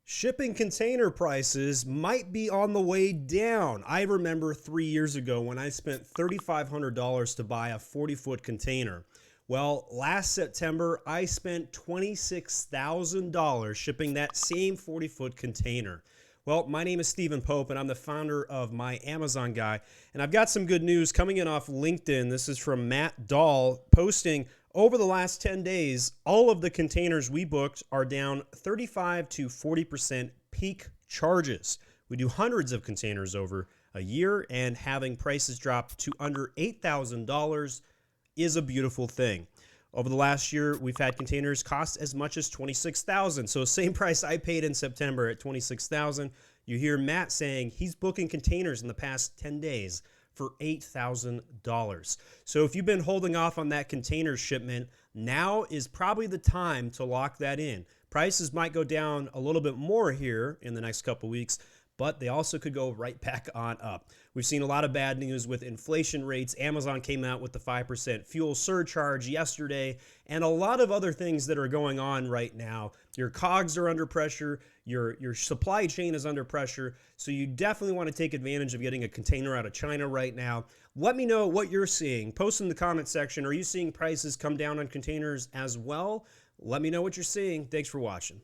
Shipping container prices might be on the way down. I remember 3 years ago when I spent $3,500 to buy a 40-foot container. Well, last September, I spent $26,000 shipping that same 40-foot container. Well, my name is Stephen Pope, and I'm the founder of My Amazon Guy. And I've got some good news coming in off LinkedIn. This is from Matt Dahl posting, over the last 10 days, all of the containers we booked are down 35 to 40% peak charges. We do hundreds of containers over a year, and having prices drop to under $8,000 is a beautiful thing. Over the last year, we've had containers cost as much as $26,000. So same price I paid in September at $26,000. You hear Matt saying he's booking containers in the past 10 days for $8,000. So if you've been holding off on that container shipment, now is probably the time to lock that in. Prices might go down a little bit more here in the next couple weeks, but they also could go right back on up. We've seen a lot of bad news with inflation rates. Amazon came out with the 5% fuel surcharge yesterday, and a lot of other things that are going on right now. Your COGS are under pressure, your supply chain is under pressure, so you definitely want to take advantage of getting a container out of China right now. Let me know what you're seeing. Post in the comment section. Are you seeing prices come down on containers as well? Let me know what you're seeing. Thanks for watching.